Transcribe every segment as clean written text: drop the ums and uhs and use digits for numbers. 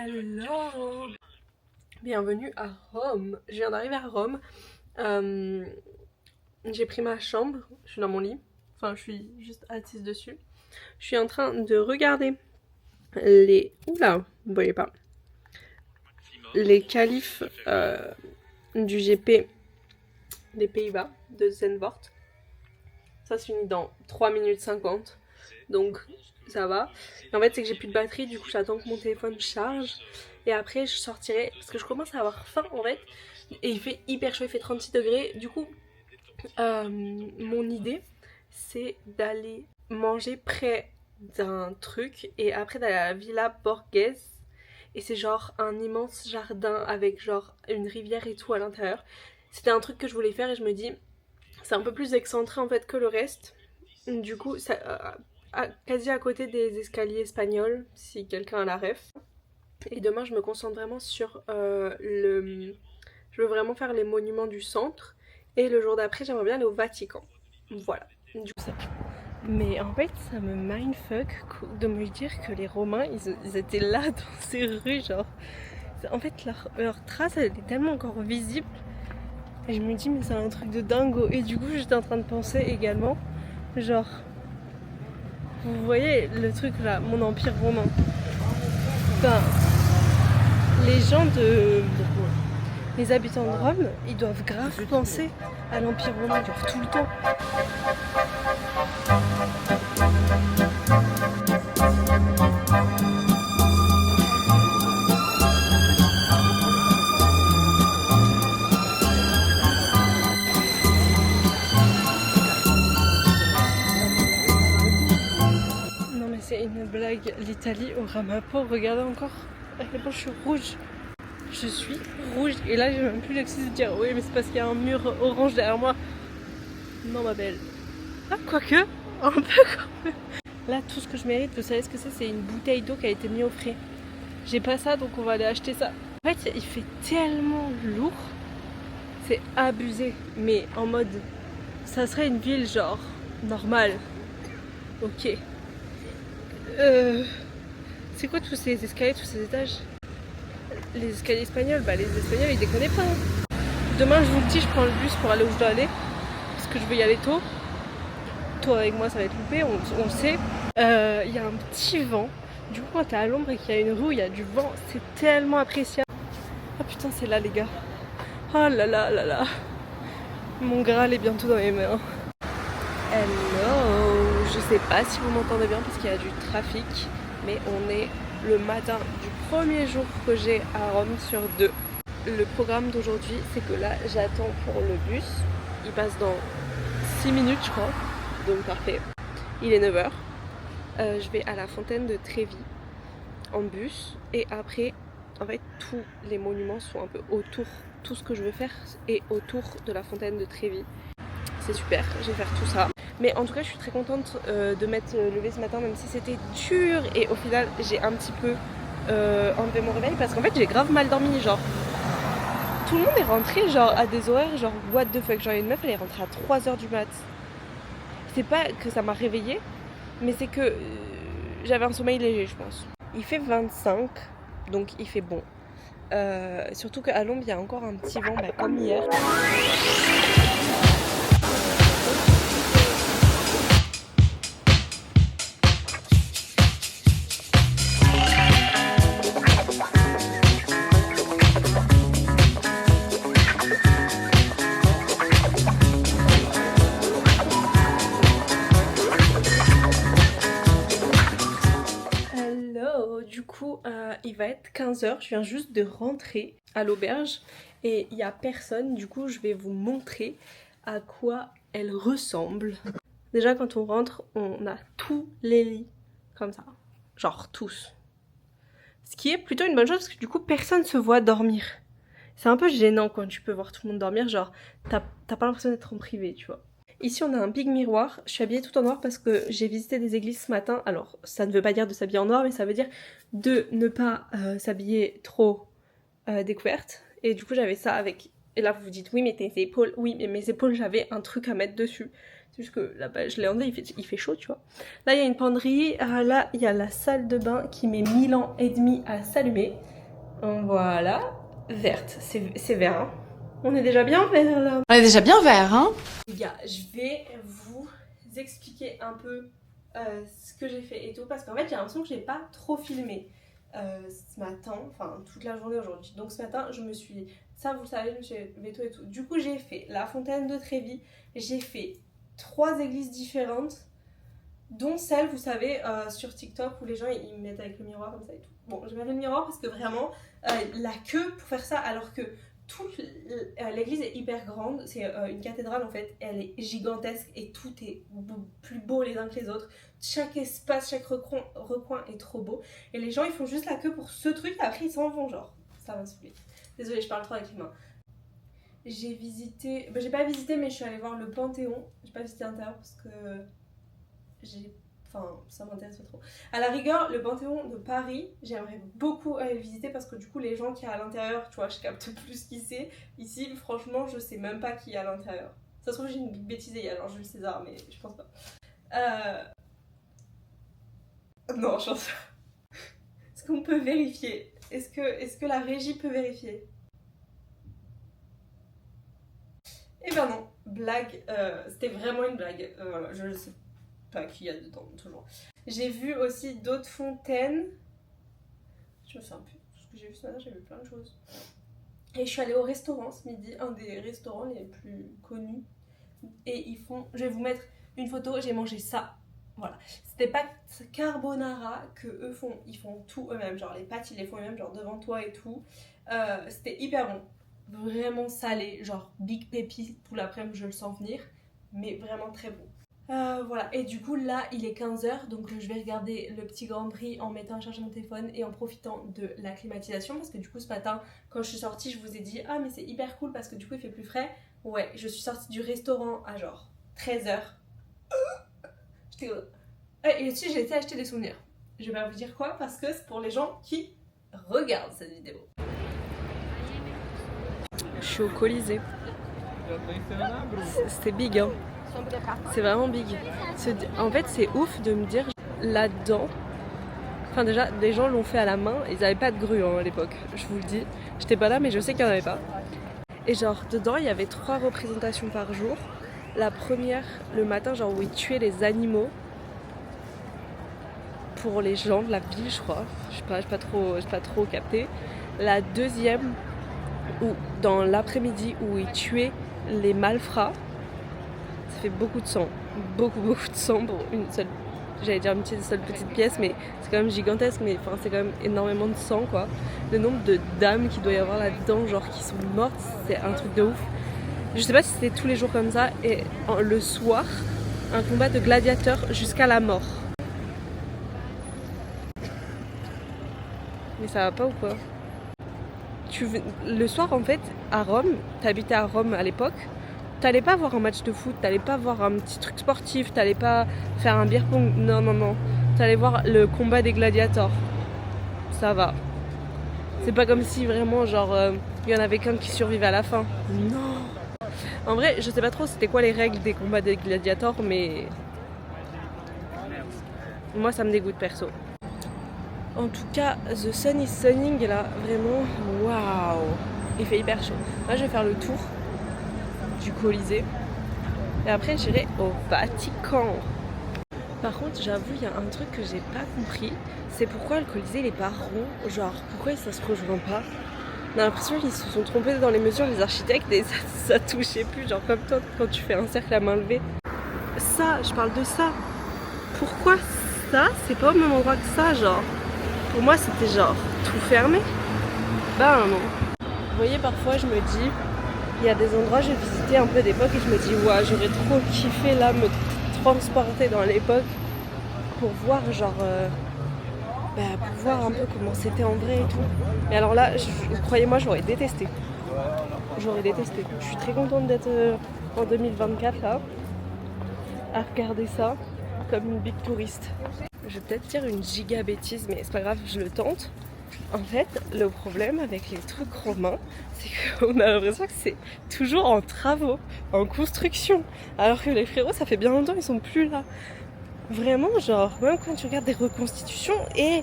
Hello! Bienvenue à Rome. Je viens d'arriver à Rome. J'ai pris ma chambre, je suis dans mon lit. Enfin, je suis juste assise dessus. Je suis en train de regarder les... Oula, vous voyez pas. Les qualifs du GP des Pays-Bas, de Zandvoort. Ça se finit dans 3 minutes 50. Donc, ça va. Et en fait, c'est que j'ai plus de batterie, du coup, j'attends que mon téléphone charge. Et après, je sortirai, parce que je commence à avoir faim, en fait. Et il fait hyper chaud, il fait 36 degrés. Du coup, mon idée, c'est d'aller manger près d'un truc. Et après, d'aller à la Villa Borghese. Et c'est genre un immense jardin avec genre une rivière et tout à l'intérieur. C'était un truc que je voulais faire et je me dis, c'est un peu plus excentré en fait que le reste. Du coup, ça, quasi à côté des escaliers espagnols, si quelqu'un a la ref. Et demain, je me concentre vraiment sur le... Je veux vraiment faire les monuments du centre. Et le jour d'après, j'aimerais bien aller au Vatican. Voilà. Du coup, ça. Mais en fait, ça me mindfuck de me dire que les Romains, ils étaient là dans ces rues, genre... En fait, leur trace, elle est tellement encore visible. Et je me dis, mais c'est un truc de dingo. Et du coup, j'étais en train de penser également, genre... Vous voyez le truc là, mon empire romain. Enfin, les gens de... Les habitants de Rome, ils doivent grave penser à l'empire romain, genre tout le temps. Non mais c'est une blague, l'Italie aura ma peau, regardez encore à quel point je suis rouge. Je suis rouge et là j'ai même plus l'excuse de dire oui mais c'est parce qu'il y a un mur orange derrière moi. Non ma belle. Ah quoique, un peu quand même. Là tout ce que je mérite, vous savez ce que c'est une bouteille d'eau qui a été mise au frais. J'ai pas ça donc on va aller acheter ça. En fait il fait tellement lourd, c'est abusé. Mais en mode, ça serait une ville genre normale. Ok. C'est quoi tous ces escaliers, tous ces étages? Les escaliers espagnols, bah les Espagnols ils déconnaient pas. Hein. Demain je vous le dis, je prends le bus pour aller où je dois aller. Parce que je veux y aller tôt. Toi avec moi ça va être loupé, on le sait. Il y a un petit vent. Du coup quand t'es à l'ombre et qu'il y a une roue, il y a du vent. C'est tellement appréciable. Ah putain c'est là les gars. Oh là là là là. Mon Graal est bientôt dans mes mains. Hello. Je sais pas si vous m'entendez bien parce qu'il y a du trafic. Mais on est le matin du premier jour que j'ai à Rome sur 2. Le programme d'aujourd'hui, c'est que là, j'attends pour le bus. Il passe dans 6 minutes, je crois. Donc parfait. Il est 9h. Je vais à la fontaine de Trévi en bus. Et après, en fait, tous les monuments sont un peu autour. Tout ce que je veux faire est autour de la fontaine de Trévi. C'est super, je vais faire tout ça. Mais en tout cas, je suis très contente de m'être levée ce matin, même si c'était dur. Et au final, j'ai un petit peu enlevé mon réveil parce qu'en fait, j'ai grave mal dormi. Genre, tout le monde est rentré genre à des horaires, genre what the fuck. Genre, une meuf, elle est rentrée à 3h du mat. C'est pas que ça m'a réveillée, mais c'est que j'avais un sommeil léger, je pense. Il fait 25, donc il fait bon. Surtout qu'à Londres, il y a encore un petit vent, bah, comme hier. Du coup, il va être 15h, je viens juste de rentrer à l'auberge et il n'y a personne, du coup je vais vous montrer à quoi elle ressemble. Déjà quand on rentre, on a tous les lits comme ça, genre tous. Ce qui est plutôt une bonne chose parce que du coup personne se voit dormir. C'est un peu gênant quand tu peux voir tout le monde dormir, genre t'as pas l'impression d'être en privé, tu vois. Ici on a un big miroir, je suis habillée tout en noir parce que j'ai visité des églises ce matin. Alors ça ne veut pas dire de s'habiller en noir mais ça veut dire de ne pas s'habiller trop découverte. Et du coup j'avais ça avec... Et là vous vous dites oui mais tes épaules, oui mais mes épaules j'avais un truc à mettre dessus. C'est juste que là-bas, je l'ai enlevé, il fait chaud, tu vois. Là, il y a une penderie. Là, il y a la salle de bain qui met 1000 ans et demi à s'allumer. Voilà. Verte. C'est vert, hein. On est déjà bien vert, là. On est déjà bien vert, hein. Les gars, je vais vous expliquer un peu ce que j'ai fait et tout. Parce qu'en fait, j'ai l'impression que j'ai pas trop filmé ce matin. Enfin, toute la journée aujourd'hui. Donc ce matin, je me suis... Ça, vous le savez, je me suis veto et tout. Du coup, j'ai fait la fontaine de Trévis. J'ai fait 3 églises différentes, dont celle, vous savez, sur TikTok où les gens ils mettent avec le miroir comme ça et tout. Bon, j'ai pas fait le miroir parce que vraiment, la queue pour faire ça, alors que toute l'église est hyper grande. C'est une cathédrale en fait, elle est gigantesque et tout est plus beau les uns que les autres. Chaque espace, chaque recoin est trop beau. Et les gens ils font juste la queue pour ce truc, après ils s'en vont, genre. Ça va me saouler. Désolée, je parle trop avec les mains. J'ai visité, j'ai pas visité mais je suis allée voir le Panthéon. J'ai pas visité l'intérieur parce que ça m'intéresse pas trop. À la rigueur, le Panthéon de Paris, j'aimerais beaucoup aller le visiter parce que du coup les gens qui y a à l'intérieur, tu vois, je capte plus qui c'est. Ici, franchement, je sais même pas qui y a à l'intérieur. Ça se trouve j'ai une bêtise, il y a alors Jules César, mais je pense pas. Non, je pense pas. Est-ce qu'on peut vérifier? Est-ce que la régie peut vérifier? Eh ben non, blague, c'était vraiment une blague. Voilà, je ne sais pas qui y a dedans, toujours. J'ai vu aussi d'autres fontaines. Je me souviens plus. Ce que j'ai vu ce matin, j'ai vu plein de choses. Et je suis allée au restaurant ce midi, un des restaurants les plus connus. Et ils font. Je vais vous mettre une photo, j'ai mangé ça. Voilà. C'était pâtes carbonara que eux font. Ils font tout eux-mêmes. Genre les pâtes, ils les font eux-mêmes, genre devant toi et tout. C'était hyper bon. Vraiment salé, genre big pépi pour l'après-midi, je le sens venir, mais vraiment très bon. Voilà, et du coup là il est 15h, donc je vais regarder le petit Grand Prix en mettant à charger mon téléphone et en profitant de la climatisation, parce que du coup ce matin quand je suis sortie je vous ai dit ah mais c'est hyper cool parce que du coup il fait plus frais. Ouais, je suis sortie du restaurant à genre 13h. Et aussi j'ai été acheter des souvenirs. Je vais pas vous dire quoi parce que c'est pour les gens qui regardent cette vidéo. Je suis au Colisée. C'était big, hein. C'est vraiment big. En fait, c'est ouf de me dire là-dedans. Enfin, déjà, les gens l'ont fait à la main. Ils n'avaient pas de grue hein, à l'époque. Je vous le dis. J'étais pas là, mais je sais qu'il n'y en avait pas. Et genre, dedans, il y avait 3 représentations par jour. La première, le matin, genre où ils tuaient les animaux pour les gens de la ville, je crois. Je sais pas trop capté. La deuxième, ou dans l'après-midi où ils tuaient les malfrats. Ça fait beaucoup de sang, beaucoup de sang pour une seule, j'allais dire une seule petite pièce, mais c'est quand même gigantesque, mais enfin c'est quand même énormément de sang quoi. Le nombre de dames qu'il doit y avoir là-dedans, genre qui sont mortes, c'est un truc de ouf. Je sais pas si c'était tous les jours comme ça, et le soir, un combat de gladiateurs jusqu'à la mort. Mais ça va pas ou quoi? Le soir en fait, à Rome, t'habitais à Rome à l'époque, t'allais pas voir un match de foot, t'allais pas voir un petit truc sportif, t'allais pas faire un beer pong, non. T'allais voir le combat des gladiateurs. Ça va. C'est pas comme si vraiment genre il y en avait qu'un qui survivait à la fin. Non. En vrai, je sais pas trop c'était quoi les règles des combats des gladiateurs, mais moi ça me dégoûte perso. En tout cas, the sun is sunning là, vraiment, waouh. Il fait hyper chaud. Là, je vais faire le tour du Colisée et après j'irai au Vatican. Par contre, j'avoue, il y a un truc que j'ai pas compris, c'est pourquoi le Colisée il est pas rond, genre pourquoi ça se rejoint pas. On a l'impression qu'ils se sont trompés dans les mesures les architectes et ça touchait plus, genre comme toi quand tu fais un cercle à main levée. Ça, je parle de ça. Pourquoi ça, c'est pas au même endroit que ça, genre. Pour moi c'était genre tout fermé. Ben non. Vous voyez, parfois je me dis, il y a des endroits j'ai visité un peu d'époque et je me dis ouais, j'aurais trop kiffé là me transporter dans l'époque pour voir genre pour voir un peu comment c'était en vrai et tout. Mais alors là, croyez-moi, j'aurais détesté. J'aurais détesté. Je suis très contente d'être en 2024 là, à regarder ça comme une big touriste. Je vais peut-être dire une giga bêtise, mais c'est pas grave, je le tente. En fait, le problème avec les trucs romains, c'est qu'on a l'impression que c'est toujours en travaux, en construction. Alors que les frérots, ça fait bien longtemps, ils sont plus là. Vraiment, genre, même quand tu regardes des reconstitutions, et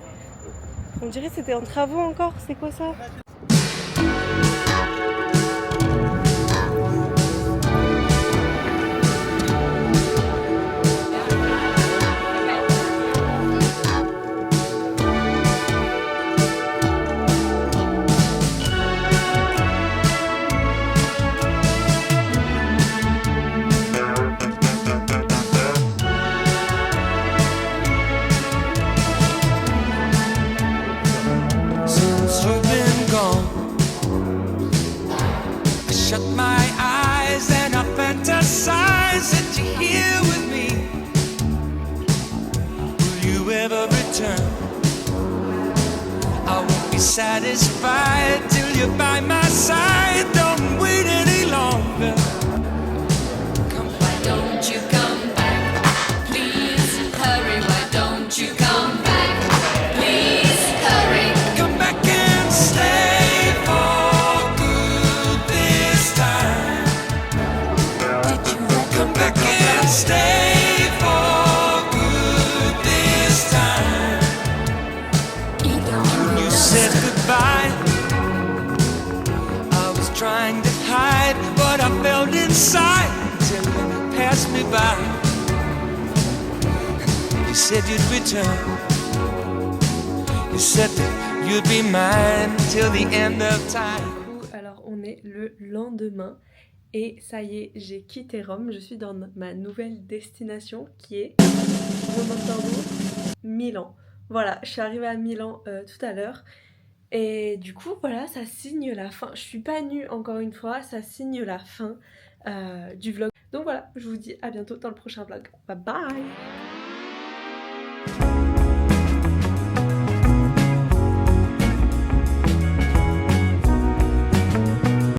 on dirait que c'était en travaux encore, c'est quoi ça? Satisfied till you're by my side. Don't wait any longer. Come, why don't you come back? Please hurry, why don't you come back? Please hurry. Come back and stay for good this time. Did you Come back and stay for good this time. You said goodbye. I was trying to hide what I felt inside until you passed me by. You said you'd return. You said that you'd be mine till the end of time. Alors on est le lendemain et ça y est, j'ai quitté Rome. Je suis dans ma nouvelle destination qui est Milan. Voilà, je suis arrivée à Milan tout à l'heure. Et du coup, voilà, ça signe la fin. Je suis pas nue encore une fois, ça signe la fin du vlog. Donc voilà, je vous dis à bientôt dans le prochain vlog. Bye bye!